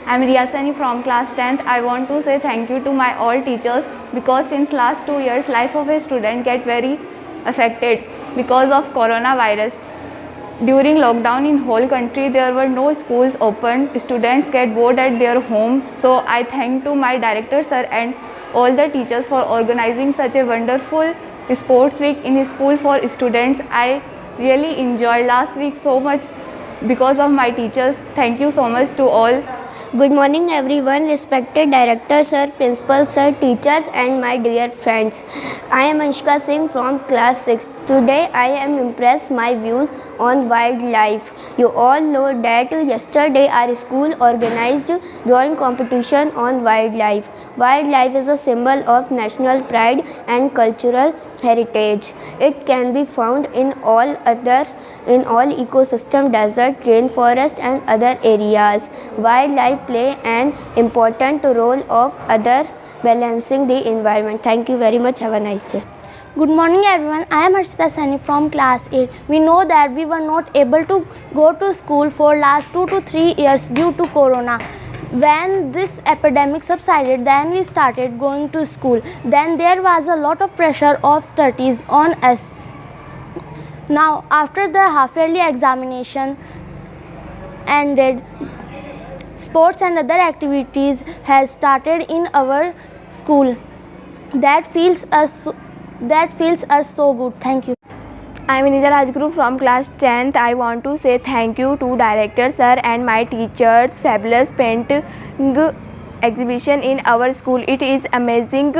I'm Riyasani from class 10th. I want to say thank you to my all teachers because since last 2 years life of a student get very affected because of coronavirus. During lockdown in whole country there were no schools open. Students get bored at their home. So I thank to my director sir and all the teachers for organizing such a wonderful sports week in school for students. I really enjoyed last week so much because of my teachers. Thank you so much to all. Good morning everyone, respected director sir, principal sir, teachers and my dear friends. I am Anshika Singh from class 6. Today I am impressed my views on wildlife. You all know that yesterday our school organized drawing competition on wildlife. Wildlife is a symbol of national pride and cultural heritage. It can be found in all ecosystem, desert, rainforest and other areas. Wildlife play an important role of other balancing the environment. Thank you very much. Have a nice day. Good morning everyone, I am Harshita Sani from class 8. We know that we were not able to go to school for last 2 to 3 years due to corona. When this epidemic subsided, then we started going to school. Then there was a lot of pressure of studies on us. Now after the half-yearly examination ended, sports and other activities has started in our school. That feels us so good. Thank you. I am Nidha Rajguru from class 10th. I want to say thank you to director sir and my teachers. Fabulous painting exhibition in our school. It is amazing.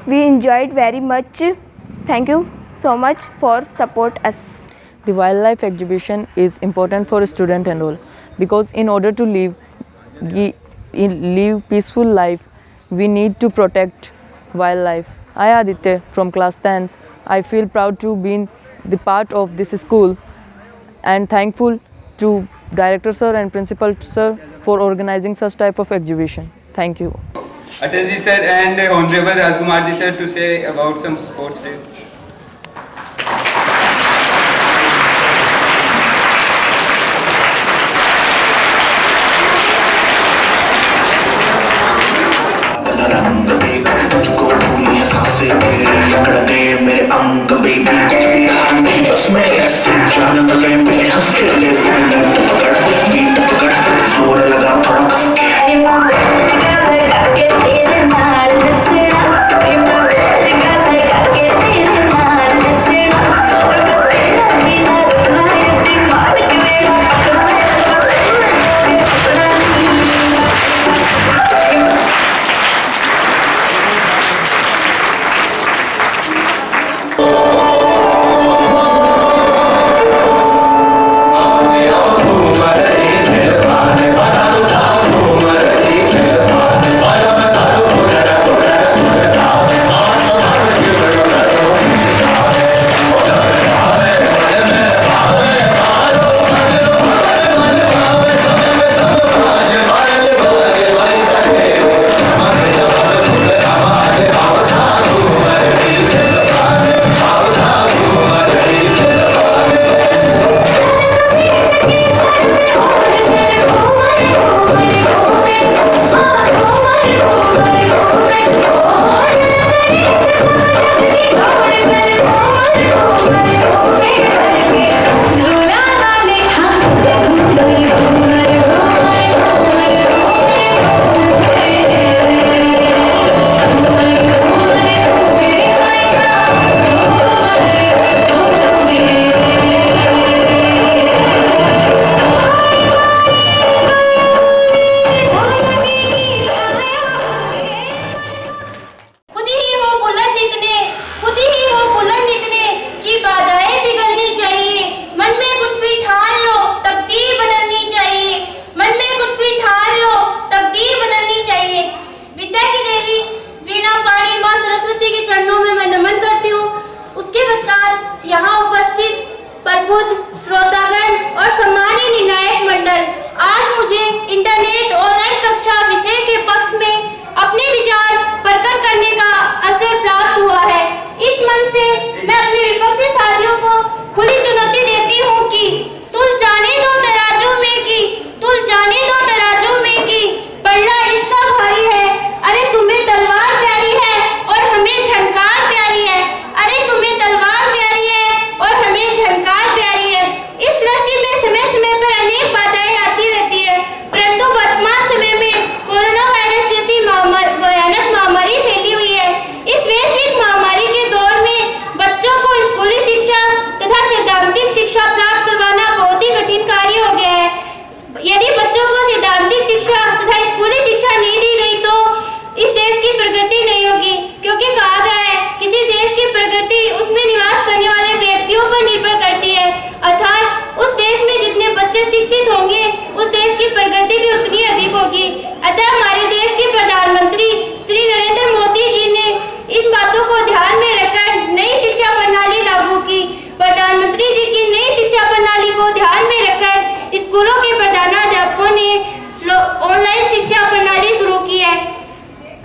We enjoyed very much. Thank you so much for support us. The wildlife exhibition is important for a student and all because in order to live peaceful life, we need to protect wildlife. I Aditya from class 10th. I feel proud to be the part of this school and thankful to director sir and principal sir for organizing such type of exhibition. Thank you. Atal ji sir and Honorable Rajkumar ji sir to say about some sports days. मेरे अंग baby कुछ भी हाथ नहीं बस मैं ऐसे जान लगे मेरे हंस के ले बीट पकड़ जोर लगा थोड़ा कस के तेरे नाल नचना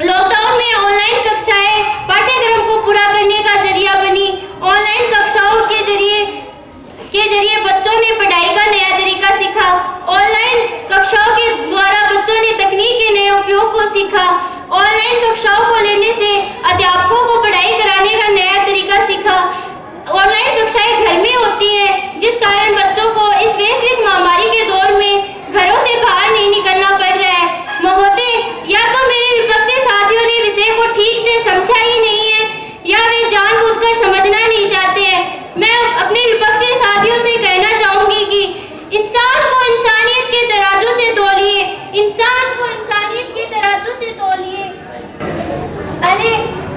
लॉकडाउन में ऑनलाइन कक्षाएं पाठ्यक्रम को पूरा करने का जरिया बनी। ऑनलाइन कक्षाओं के जरिए बच्चों ने पढ़ाई का नया तरीका सीखा। ऑनलाइन कक्षाओं के द्वारा बच्चों ने तकनीक के नए उपयोग को सीखा। ऑनलाइन कक्षाओं को लेने से अध्यापकों को पढ़ाई कराने का नया तरीका सीखा। ऑनलाइन कक्षाएं घर में होती है, जिस कारण बच्चों को इस वैश्विक महामारी के दौर में घरों से बाहर नहीं निकलना पड़ रहा है। महोदय, या तो मेरे विपक्षी साथियों ने विषय को ठीक से समझा ही नहीं है या वे जानबूझकर समझना नहीं चाहते हैं। मैं अपने विपक्षी साथियों से कहना चाहूंगी कि इंसान को इंसानियत के तराजू से तौलिए, इंसान को इंसानियत के तराजू से तौलिए। अरे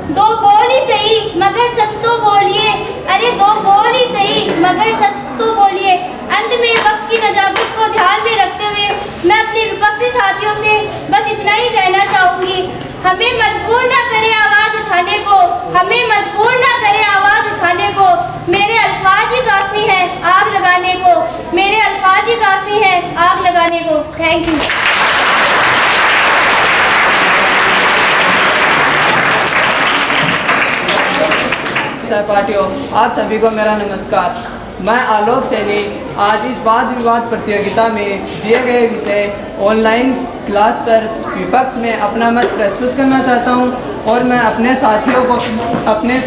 दो बोल ही सही मगर सच तो बोलिए, अरे दो बोल ही सही मगर सच तो बोलिए। अंत में वक्त की नजाकत को ध्यान में रखते हुए मैं अपने विपक्षी साथियों से बस इतना ही कहना चाहूंगी, हमें मजबूर ना करे आवाज उठाने को, हमें मजबूर ना करे आवाज उठाने को। मेरे अल्फाज ही काफी हैं आग लगाने को, मेरे अल्फाज ही काफी हैं आग लगाने को। Thank you. सहपाठियों, आप सभी को मेरा नमस्कार। मैं आलोक सैनी आज इस वाद विवाद प्रतियोगिता में दिए गए विषय ऑनलाइन क्लास पर विपक्ष में अपना मत प्रस्तुत करना चाहता हूं और मैं अपने साथियों को अपने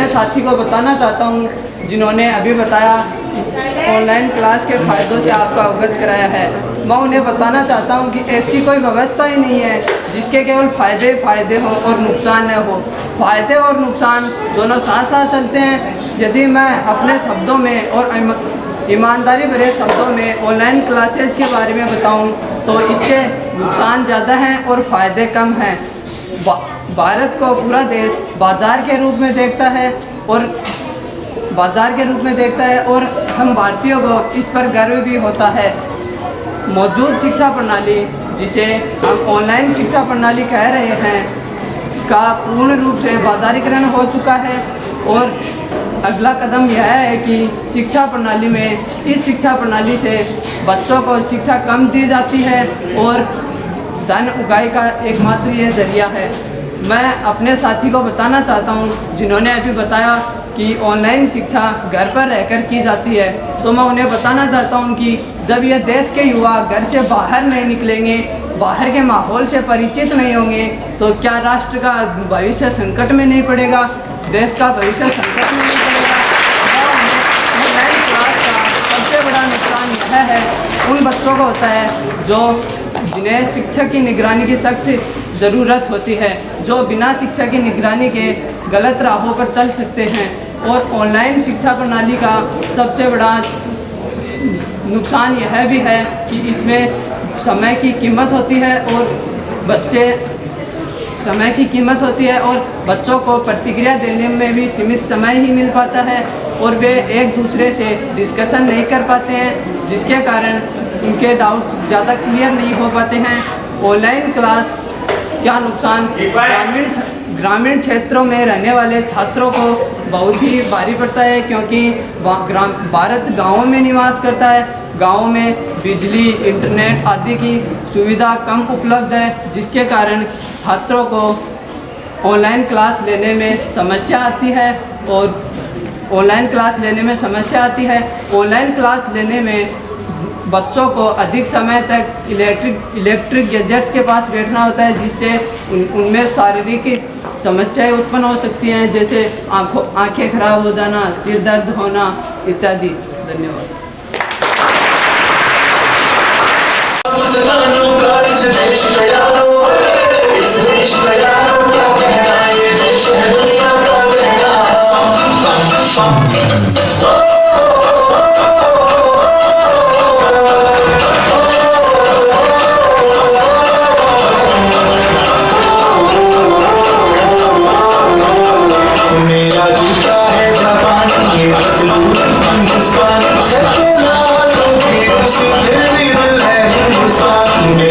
साथी को बताना चाहता हूं जिन्होंने अभी बताया ऑनलाइन क्लास के फ़ायदों से आपको अवगत कराया है। मैं उन्हें बताना चाहता हूं कि ऐसी कोई व्यवस्था ही नहीं है जिसके केवल फ़ायदे हो और नुकसान न हो। फ़ायदे और नुकसान दोनों साथ साथ चलते हैं। यदि मैं अपने शब्दों में और ईमानदारी भरे शब्दों में ऑनलाइन क्लासेज के बारे में बताऊं तो इसके नुकसान ज़्यादा हैं और फ़ायदे कम हैं। भारत को पूरा देश बाज़ार के रूप में देखता है और हम भारतीयों को इस पर गर्व भी होता है। मौजूद शिक्षा प्रणाली, जिसे हम ऑनलाइन शिक्षा प्रणाली कह रहे हैं, का पूर्ण रूप से बाजारीकरण हो चुका है और अगला कदम यह है कि शिक्षा प्रणाली में इस शिक्षा प्रणाली से बच्चों को शिक्षा कम दी जाती है और धन उगाही का एकमात्र ये जरिया है। मैं अपने साथी को बताना चाहता हूँ जिन्होंने अभी बताया कि ऑनलाइन शिक्षा घर पर रहकर की जाती है, तो मैं उन्हें बताना चाहता हूँ कि जब यह देश के युवा घर से बाहर नहीं निकलेंगे, बाहर के माहौल से परिचित नहीं होंगे, तो क्या राष्ट्र का भविष्य संकट में नहीं पड़ेगा, देश का भविष्य संकट में नहीं पड़ेगा। ऑनलाइन क्लास का सबसे बड़ा नुकसान यह है उन बच्चों को होता है जिन्हें शिक्षक की निगरानी की सख्त ज़रूरत होती है, जो बिना शिक्षक की निगरानी के गलत राहों पर चल सकते हैं। और ऑनलाइन शिक्षा प्रणाली का सबसे बड़ा नुकसान यह भी है कि इसमें समय की कीमत होती है और बच्चों को प्रतिक्रिया देने में भी सीमित समय ही मिल पाता है और वे एक दूसरे से डिस्कशन नहीं कर पाते हैं, जिसके कारण उनके डाउट्स ज़्यादा क्लियर नहीं हो पाते हैं। ऑनलाइन क्लास क्या नुकसान ग्रामीण क्षेत्रों में रहने वाले छात्रों को बहुत ही भारी पड़ता है, क्योंकि भारत गाँवों में निवास करता है। गाँव में बिजली, इंटरनेट आदि की सुविधा कम उपलब्ध है, जिसके कारण छात्रों को ऑनलाइन क्लास लेने में समस्या आती है ऑनलाइन क्लास लेने में बच्चों को अधिक समय तक इलेक्ट्रिक गैजेट्स के पास बैठना होता है, जिससे उनमें शारीरिक समस्याएं उत्पन्न हो सकती हैं, जैसे आंखें खराब हो जाना, सिर दर्द होना इत्यादि। धन्यवाद। हिंदुस्तान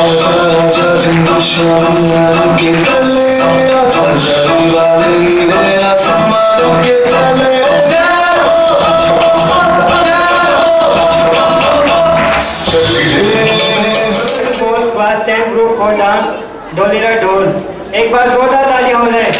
आजा आजा जिंदू शाम के तले आजा जरी वाले नीले आसमान के तले क्लास 10 ग्रुप फॉर डांस ढोलीरा ढोल। एक बार जोरदार ताली हो जाए।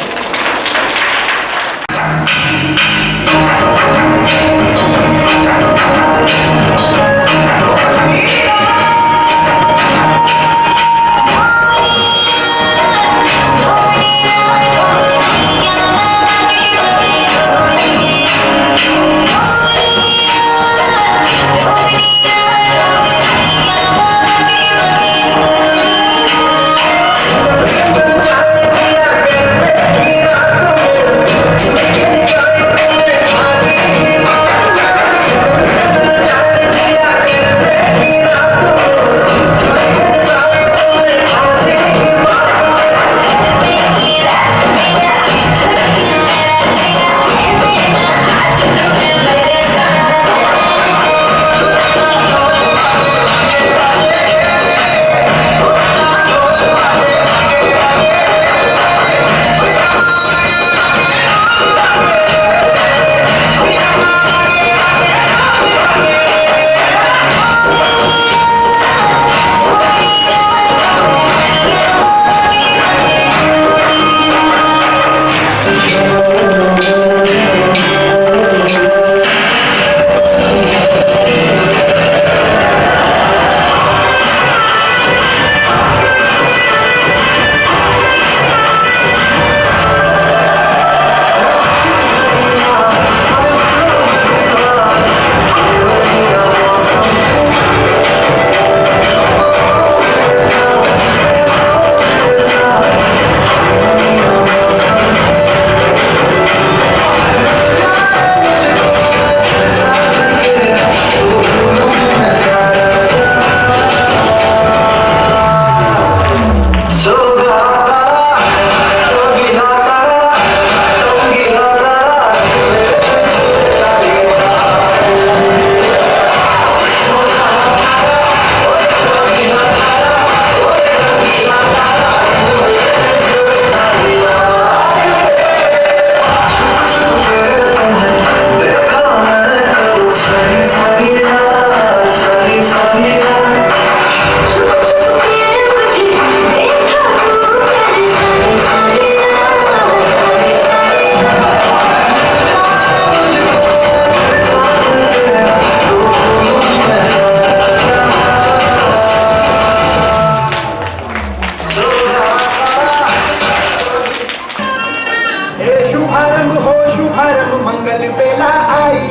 मंगल बेला आई,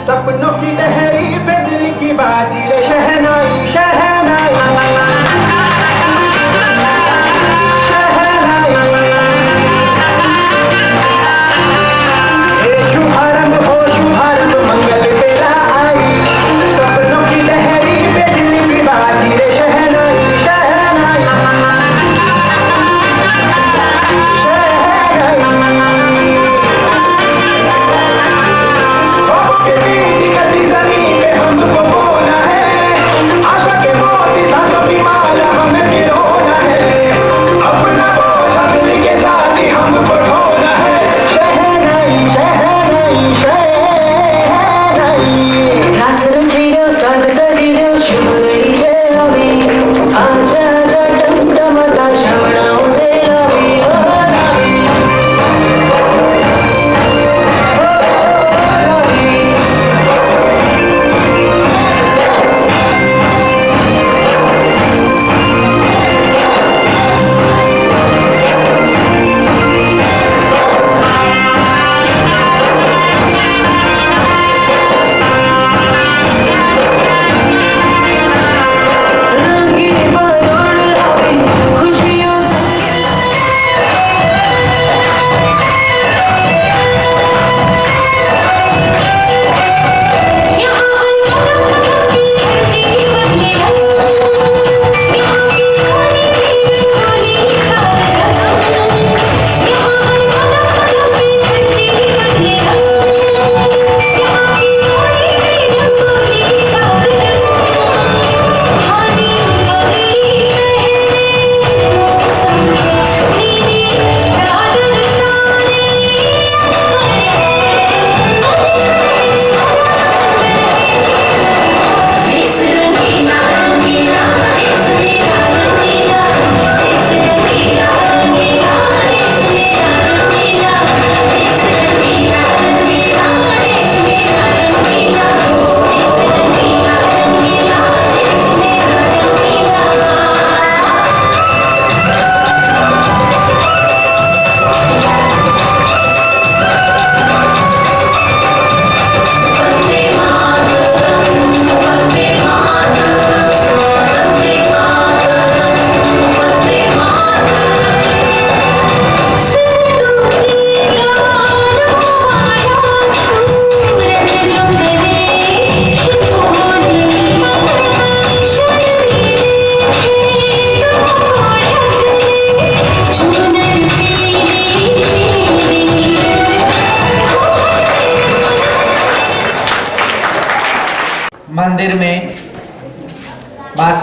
सपनों की लहरी पे दिल की बाजी रे शहनाई शहनाई शुभारंभ हो शुभारंभ मंगल बेला आई, सपनों की लहरी पे दिल की बाजी रे शहनाई शहनाई हमको बोला है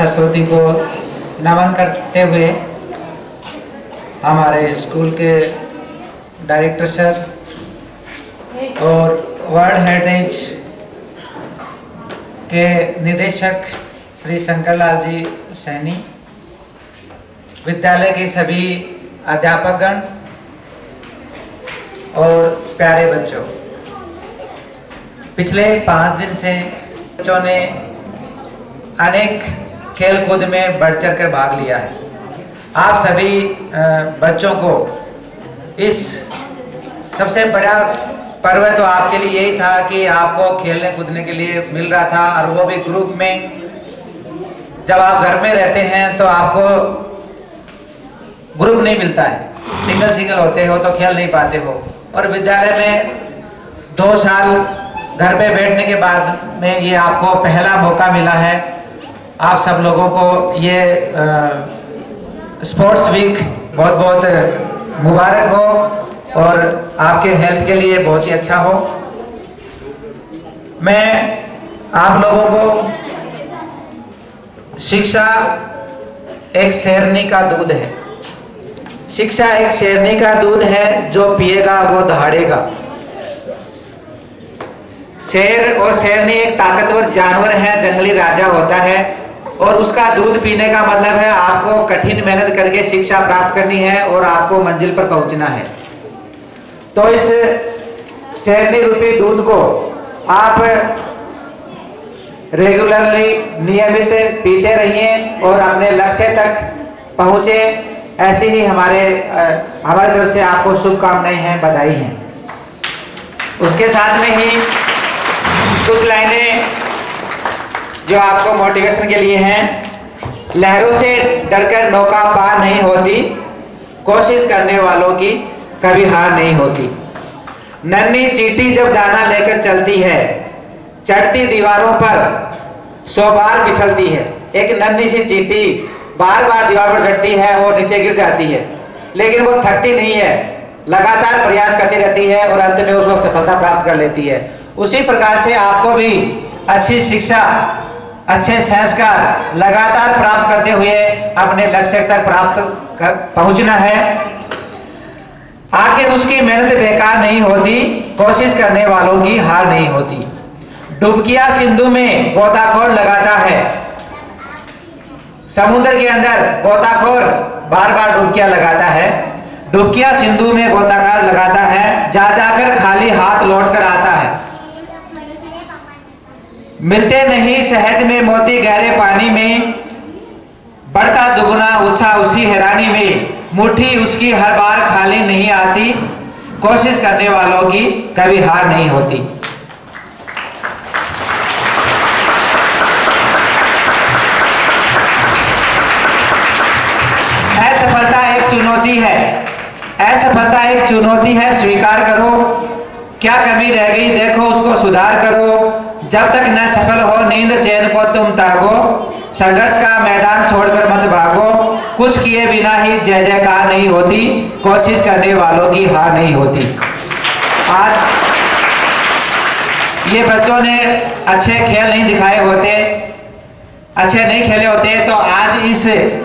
सरस्वती को नमन करते हुए हमारे स्कूल के डायरेक्टर सर और वर्ल्ड हेरिटेज के निदेशक श्री शंकरलाल जी सैनी, विद्यालय के सभी अध्यापकगण और प्यारे बच्चों, पिछले 5 दिन से बच्चों ने अनेक खेल कूद में बढ़ चढ़ कर भाग लिया है। आप सभी बच्चों को इस सबसे बड़ा पर्व तो आपके लिए यही था कि आपको खेलने कूदने के लिए मिल रहा था, और वो भी ग्रुप में। जब आप घर में रहते हैं तो आपको ग्रुप नहीं मिलता है, सिंगल होते हो तो खेल नहीं पाते हो। और विद्यालय में 2 साल घर पे बैठने के बाद में ये आपको पहला मौका मिला है। आप सब लोगों को ये स्पोर्ट्स वीक बहुत बहुत मुबारक हो और आपके हेल्थ के लिए बहुत ही अच्छा हो। मैं आप लोगों को शिक्षा एक शेरनी का दूध है, शिक्षा एक शेरनी का दूध है, जो पिएगा वो दहाड़ेगा। शेर और शेरनी एक ताकतवर जानवर है, जंगली राजा होता है, और उसका दूध पीने का मतलब है आपको कठिन मेहनत करके शिक्षा प्राप्त करनी है और आपको मंजिल पर पहुंचना है। तो इस शेरनी रूपी दूध को आप रेगुलरली नियमित पीते रहिए और अपने लक्ष्य तक पहुंचे। ऐसी ही हमारे तरफ से आपको शुभकामनाएं हैं, बधाई हैं। उसके साथ में ही कुछ लाइनें जो आपको मोटिवेशन के लिए हैं। लहरों से डरकर नौका पार नहीं होती, कोशिश करने वालों की कभी हार नहीं होती। नन्ही चींटी जब दाना लेकर चलती है, चढ़ती दीवारों पर 100 बार फिसलती है। एक नन्ही सी चींटी बार बार दीवार पर चढ़ती है और नीचे गिर जाती है, लेकिन वो थकती नहीं है, लगातार प्रयास करती रहती है और अंत में उसको सफलता प्राप्त कर लेती है। उसी प्रकार से आपको भी अच्छी शिक्षा, अच्छे संस्कार लगातार प्राप्त करते हुए अपने लक्ष्य तक पहुंचना है। आखिर उसकी मेहनत बेकार नहीं होती, कोशिश करने वालों की हार नहीं होती। डुबकियां सिंधु में गोताखोर लगाता है, समुद्र के अंदर गोताखोर बार बार डुबकियां लगाता है। डुबकियां सिंधु में गोताखोर लगाता है, जा जाकर खाली हाथ लौट कर आता है। मिलते नहीं सहज में मोती गहरे पानी में, बढ़ता दुगुना उत्साह उसी हैरानी में। मुट्ठी उसकी हर बार खाली नहीं आती, कोशिश करने वालों की कभी हार नहीं होती। असफलता एक चुनौती है, असफलता एक चुनौती है, स्वीकार करो। क्या कमी रह गई देखो, उसको सुधार करो। जब तक न सफल हो नींद चैन को तुम तागो, संघर्ष का मैदान छोड़कर मत भागो। कुछ किए बिना ही जय जयकार नहीं होती, कोशिश करने वालों की हार नहीं होती। आज ये बच्चों ने अच्छे खेल नहीं दिखाए होते, अच्छे नहीं खेले होते तो आज इस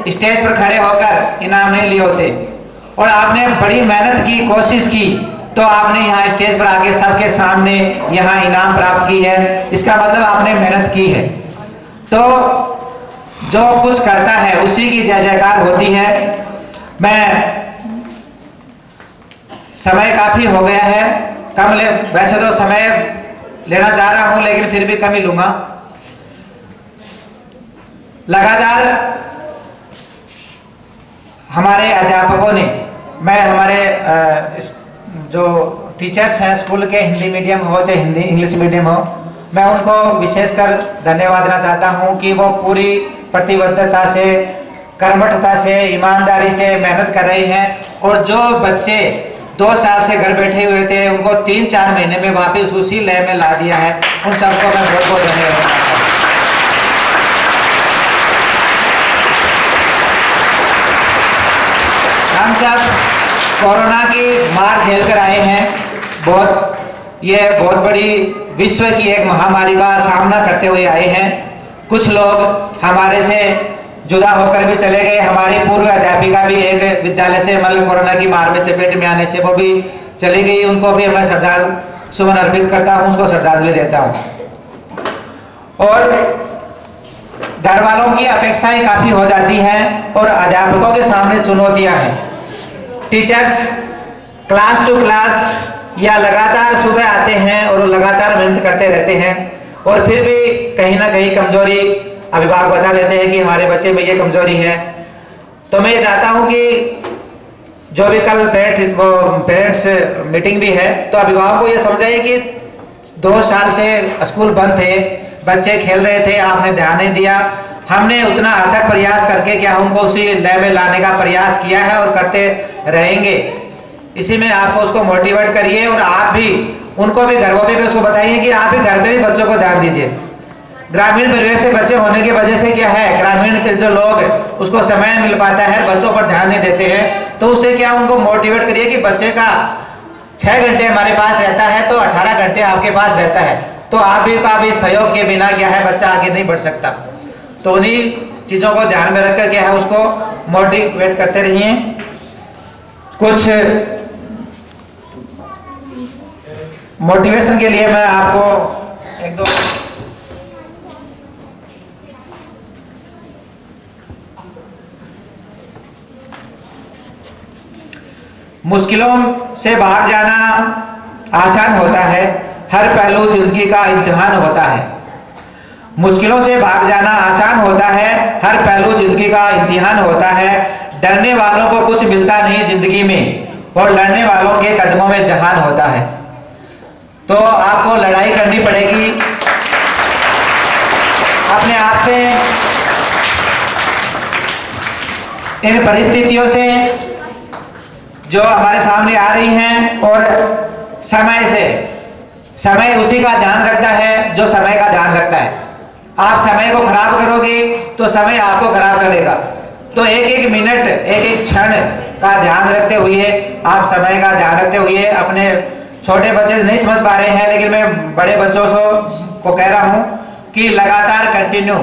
स्टेज पर खड़े होकर इनाम नहीं लिए होते। और आपने बड़ी मेहनत की, कोशिश की, तो आपने यहाँ स्टेज पर आके सबके सामने यहाँ इनाम प्राप्त की है। इसका मतलब आपने मेहनत की है। तो जो कुछ करता है उसी की जय जयकार होती है। मैं समय काफी हो गया है, वैसे तो समय लेना चाह रहा हूं लेकिन फिर भी कम ही लूंगा। लगातार हमारे अध्यापकों ने, मैं हमारे जो टीचर्स हैं स्कूल के, हिंदी मीडियम हो चाहे हिंदी इंग्लिश मीडियम हो, मैं उनको विशेषकर धन्यवाद देना चाहता हूं कि वो पूरी प्रतिबद्धता से, कर्मठता से, ईमानदारी से मेहनत कर रहे हैं। और जो बच्चे 2 साल से घर बैठे हुए थे उनको 3-4 महीने में वापस उसी लय में ला दिया है। उन सबको मैं बहुत बहुत धन्यवाद देता हूं। हम सब कोरोना की मार झेल कर आए हैं। बहुत बड़ी विश्व की एक महामारी का सामना करते हुए आए हैं। कुछ लोग हमारे से जुदा होकर भी चले गए। हमारी पूर्व अध्यापिका भी एक विद्यालय से मतलब कोरोना की मार में चपेट में आने से वो भी चली गई। उनको भी मैं श्रद्धांजलि सुमन अर्पित करता हूँ, उसको श्रद्धांजलि देता हूँ। और घर वालों की अपेक्षाएं काफ़ी हो जाती हैं और अध्यापकों के सामने चुनौतियां हैं। टीचर्स क्लास टू क्लास या लगातार सुबह आते हैं और लगातार मेहनत करते रहते हैं और फिर भी कहीं ना कहीं कमजोरी अभिभावक बता देते हैं कि हमारे बच्चे में ये कमजोरी है। तो मैं ये चाहता हूँ कि जो भी कल पेरेंट्स मीटिंग भी है तो अभिभावक को ये समझाइए कि 2 साल से स्कूल बंद थे, बच्चे खेल रहे थे, आपने ध्यान नहीं दिया। हमने उतना अथक प्रयास करके क्या उनको उसी लय में लाने का प्रयास किया है और करते रहेंगे। इसी में आपको उसको मोटिवेट करिए और आप भी उनको भी घरों पे भी उसको बताइए कि आप भी घर पे भी बच्चों को ध्यान दीजिए। ग्रामीण परिवेश से बच्चे होने की वजह से क्या है, ग्रामीण के जो लोग उसको समय मिल पाता है, बच्चों पर ध्यान नहीं देते हैं। तो उससे क्या उनको मोटिवेट करिए कि बच्चे का 6 घंटे हमारे पास रहता है तो 18 घंटे आपके पास रहता है। तो आप भी का भी सहयोग के बिना क्या है बच्चा आगे नहीं बढ़ सकता। तो उन्हीं चीज़ों को ध्यान में रखकर क्या है उसको मोटिवेट करते रहिए। कुछ मोटिवेशन के लिए मैं आपको 1-2 मुश्किलों से बाहर जाना आसान होता है, हर पहलू जिंदगी का इम्तिहान होता है। मुश्किलों से भाग जाना आसान होता है, हर पहलू जिंदगी का इम्तिहान होता है। डरने वालों को कुछ मिलता नहीं जिंदगी में और लड़ने वालों के कदमों में जहान होता है। तो आपको लड़ाई करनी पड़ेगी अपने आप से, इन परिस्थितियों से जो हमारे सामने आ रही हैं और समय से। समय उसी का ध्यान रखता है जो समय का ध्यान रखता है। आप समय को खराब करोगे तो समय आपको खराब करेगा। तो एक मिनट एक क्षण का ध्यान रखते हुए, आप समय का ध्यान रखते हुए, अपने छोटे बच्चे नहीं समझ पा रहे हैं लेकिन मैं बड़े बच्चों को कह रहा हूं कि लगातार कंटिन्यू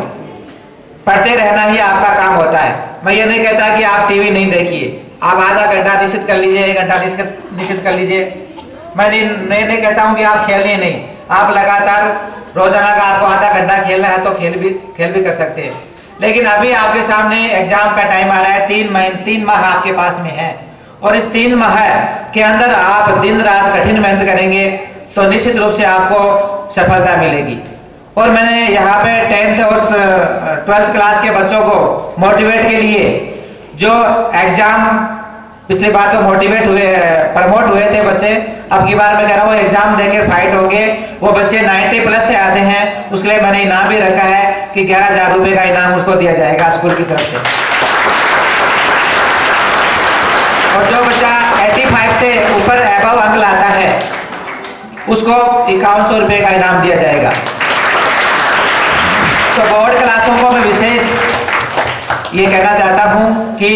पढ़ते रहना ही आपका काम होता है। मैं ये नहीं कहता कि आप टीवी नहीं देखिए, आप आधा घंटा निश्चित कर लीजिए, 1 घंटा निश्चित कर लीजिए। मैं नहीं कहता हूं कि आप खेलिए नहीं, आप लगातार रोजाना का आपको आधा घंटा खेलना है तो खेल भी कर सकते हैं। लेकिन अभी आपके सामने एग्जाम का टाइम आ रहा है, 3 माह आपके पास में है और इस 3 माह के अंदर आप दिन रात कठिन मेहनत करेंगे तो निश्चित रूप से आपको सफलता मिलेगी। और मैंने यहाँ पे 10th और 12th क्लास के बच्चों को मोटिवेट के लिए जो एग्जाम पिछली बार तो प्रमोट हुए थे बच्चे, अब की बार मैं कह रहा हूँ एग्जाम देकर फाइट होंगे, वो बच्चे 90+ से आते हैं, उसके लिए मैंने इनाम भी रखा है कि 11,000 रुपये का इनाम उसको दिया जाएगा स्कूल की तरफ से। और जो बच्चा 85 से ऊपर एबव अंक लाता है उसको 5100 रुपये का इनाम दिया जाएगा। तो बोर्ड क्लासों को मैं विशेष ये कहना चाहता हूँ कि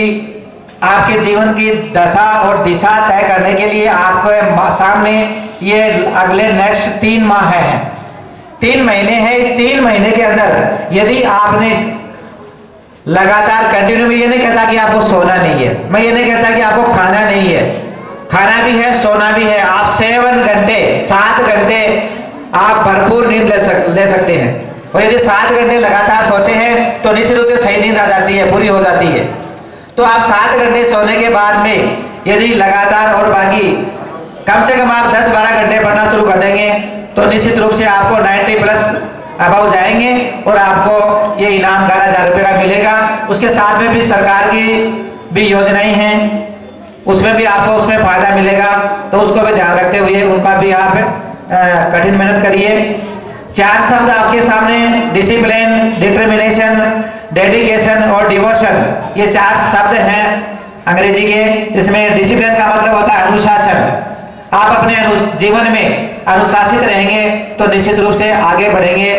आपके जीवन की दशा और दिशा तय करने के लिए आपके सामने ये अगले नेक्स्ट 3 माह हैं, 3 महीने हैं। इस 3 महीने के अंदर यदि आपने लगातार कंटिन्यू, मैं ये नहीं कहता कि आपको सोना नहीं है, मैं ये नहीं कहता कि आपको खाना नहीं है, खाना भी है, सोना भी है। आप 7 घंटे आप भरपूर नींद ले सकते हैं और यदि 7 घंटे लगातार सोते हैं तो निश्चित रूप से सही नींद आ जाती है, पूरी हो जाती है। तो आप 7 घंटे सोने के बाद में यदि लगातार और बाकी कम से कम आप 10-12 घंटे पढ़ना शुरू कर देंगे तो निश्चित रूप से आपको 90+ अबव जाएंगे और आपको ये इनाम 11,000 रुपये का मिलेगा। उसके साथ में भी सरकार की भी योजनाएं हैं, उसमें भी आपको उसमें फायदा मिलेगा, तो उसको भी ध्यान रखते हुए उनका भी आप कठिन मेहनत करिए। 4 शब्द आपके सामने, डिसिप्लिन, डिटर्मिनेशन, डेडिकेशन और डिवोशन, ये 4 शब्द हैं अंग्रेजी के, जिसमें डिसिप्लिन का मतलब होता है अनुशासन। आप अपने जीवन में अनुशासित रहेंगे तो निश्चित रूप से आगे बढ़ेंगे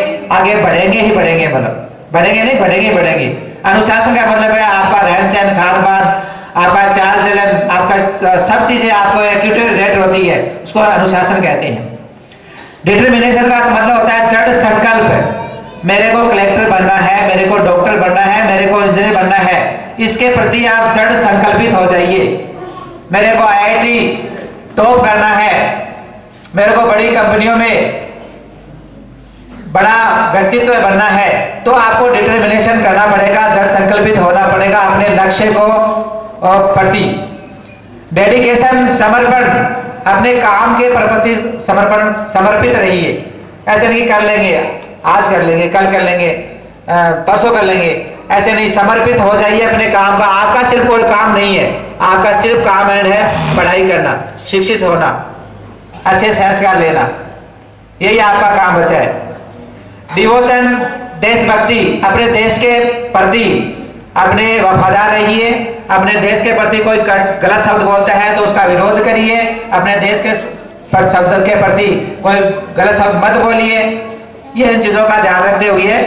ही बढ़ेंगे, मतलब बढ़ेंगे नहीं, बढ़ेंगे। अनुशासन का मतलब है आपका रहन सहन, खान पान, आपका चाल चलन, आपका सब चीजें आपको एक्यूरेट रहती है, उसको अनुशासन कहते हैं। डिटर्मिनेशन का मतलब होता है दृढ़ संकल्प, मेरे को कलेक्टर बनना है, मेरे को डॉक्टर बनना है, मेरे को इंजीनियर बनना है, इसके प्रति आप दृढ़ संकल्पित हो जाइए। मेरे को IIT टॉप करना है, मेरे को बड़ी कंपनियों में बड़ा व्यक्तित्व बनना है, तो आपको डिटर्मिनेशन करना पड़ेगा, दृढ़ संकल्पित होना पड़ेगा अपने लक्ष्य को प्रति। डेडिकेशन, समर्पण, अपने काम के प्रति समर्पित रहिए। ऐसे नहीं कर लेंगे, आज कर लेंगे, कल कर लेंगे, परसों कर लेंगे, ऐसे नहीं, समर्पित हो जाइए अपने काम का। आपका सिर्फ कोई काम नहीं है, आपका सिर्फ काम एंड है पढ़ाई करना, शिक्षित होना, अच्छे संस्कार लेना, यही आपका काम बचा है। डिवोशन, देशभक्ति, अपने देश के प्रति अपने वफादार रहिए। अपने देश के प्रति कोई गलत शब्द बोलता है तो उसका विरोध करिए, अपने देश के शब्द के प्रति कोई गलत शब्द मत बोलिए। ये इन चीज़ों का ध्यान रखते हुए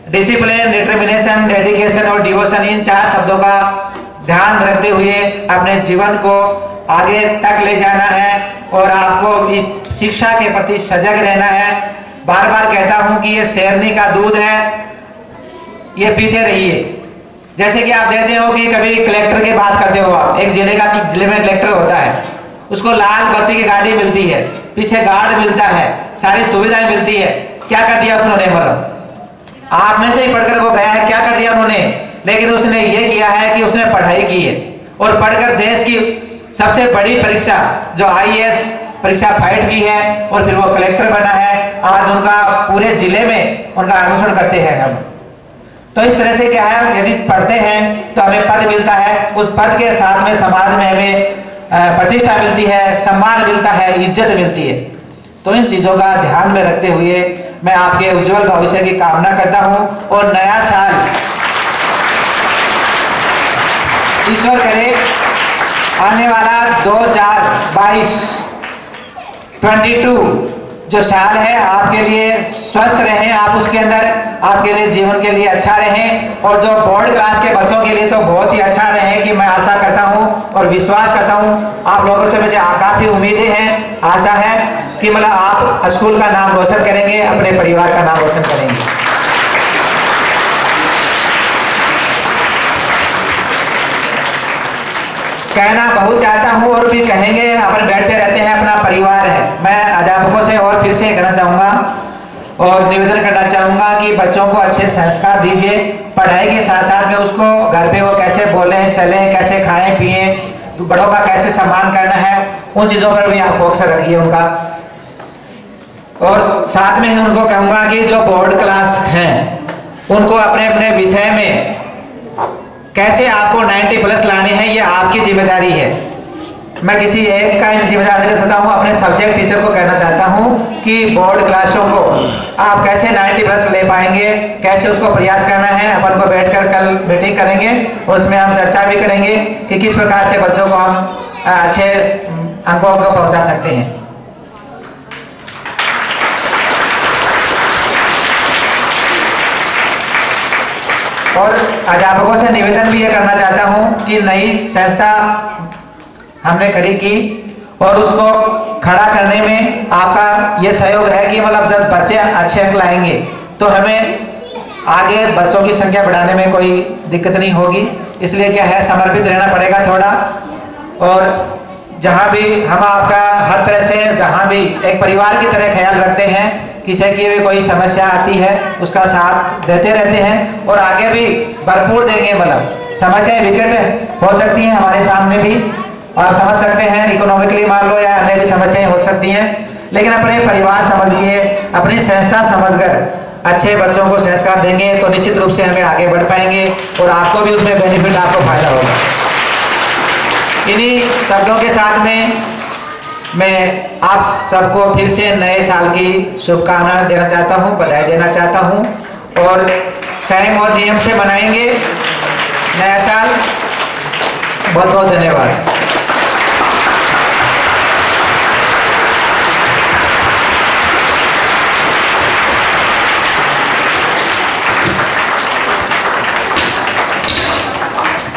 डिसिप्लिन, डिटर्मिनेशन, डेडिकेशन और डिवोशन, इन 4 शब्दों का ध्यान रखते हुए अपने जीवन को आगे तक ले जाना है और आपको शिक्षा के प्रति सजग रहना है। बार बार कहता हूं कि ये शेरनी का दूध है, ये पीते रहिए। जैसे कि आप देखते हो कि कभी कलेक्टर की बात करते हो, आप एक जिले में कलेक्टर होता है, उसको लाल बत्ती की गाड़ी मिलती है, पीछे गार्ड मिलता है, सारी सुविधाएं मिलती है। क्या कर दिया उन्होंने? मतलब आप में से ही पढ़कर वो गया है, क्या कर दिया उन्होंने? लेकिन उसने ये किया है कि उसने पढ़ाई की है और पढ़कर देश की सबसे बड़ी परीक्षा जो IAS परीक्षा फाइट की है और फिर वो कलेक्टर बना है। आज उनका पूरे जिले में उनका अनुसरण करते हैं हम। तो इस तरह से क्या है, यदि पढ़ते हैं तो हमें पद मिलता है, उस पद के साथ में समाज में हमें प्रतिष्ठा मिलती है, सम्मान मिलता है, इज्जत मिलती है। तो इन चीजों का ध्यान में रखते हुए मैं आपके उज्जवल भविष्य की कामना करता हूं और नया साल ईश्वर करे आने वाला 2022 जो साल है आपके लिए स्वस्थ रहें, आप उसके अंदर आपके लिए जीवन के लिए अच्छा रहें और जो बोर्ड क्लास के बच्चों के लिए तो बहुत ही अच्छा रहे कि मैं आशा करता हूं और विश्वास करता हूं आप लोगों से मुझे काफ़ी उम्मीदें हैं, आशा है कि मतलब आप स्कूल का नाम रोशन करेंगे, अपने परिवार का नाम रोशन करेंगे। कहना बहुत चाहता हूँ और भी कहेंगे, अपन बैठते रहते हैं, अपना परिवार है। मैं अध्यापकों से और फिर से कहना चाहूँगा और निवेदन करना चाहूँगा कि बच्चों को अच्छे संस्कार दीजिए। पढ़ाई के साथ साथ में उसको घर पे वो कैसे बोलें चलें, कैसे खाएं पिएं, बड़ों का कैसे सम्मान करना है, उन चीज़ों पर भी आप फोकस रखिए उनका। और साथ में उनको कहूँगा कि जो बोर्ड क्लास हैं उनको अपने अपने विषय में कैसे आपको 90+ लाने हैं, ये आपकी जिम्मेदारी है। मैं किसी एक का जिम्मेदारी दे सकता हूँ, अपने सब्जेक्ट टीचर को कहना चाहता हूँ कि बोर्ड क्लासों को आप कैसे 90+ ले पाएंगे, कैसे उसको प्रयास करना है। अपन को बैठकर कल मीटिंग करेंगे और उसमें हम चर्चा भी करेंगे कि किस प्रकार से बच्चों को हम अच्छे अंकों को पहुँचा सकते हैं। और अध्यापकों से निवेदन भी ये करना चाहता हूँ कि नई संस्था हमने खड़ी की और उसको खड़ा करने में आपका ये सहयोग है कि मतलब जब बच्चे अच्छे अंक लाएंगे तो हमें आगे बच्चों की संख्या बढ़ाने में कोई दिक्कत नहीं होगी। इसलिए क्या है, समर्पित रहना पड़ेगा थोड़ा। और जहाँ भी हम आपका हर तरह से, जहाँ भी एक परिवार की तरह ख्याल रखते हैं, किसी की भी कोई समस्या आती है उसका साथ देते रहते हैं और आगे भी भरपूर देंगे। मतलब समस्याएं विकट हो सकती हैं हमारे सामने भी, और समझ सकते हैं इकोनॉमिकली मान लो या अन्य भी समस्याएं हो सकती हैं, लेकिन अपने परिवार समझिए, अपनी संस्था समझकर अच्छे बच्चों को संस्कार देंगे तो निश्चित रूप से हमें आगे बढ़ पाएंगे और आपको भी उसमें बेनिफिट, आपको फायदा होगा। इन्हीं शब्दों के साथ में मैं आप सबको फिर से नए साल की शुभकामनाएं देना चाहता हूं, बधाई देना चाहता हूं और संयम और नियम से मनाएंगे नया साल। बहुत बहुत धन्यवाद।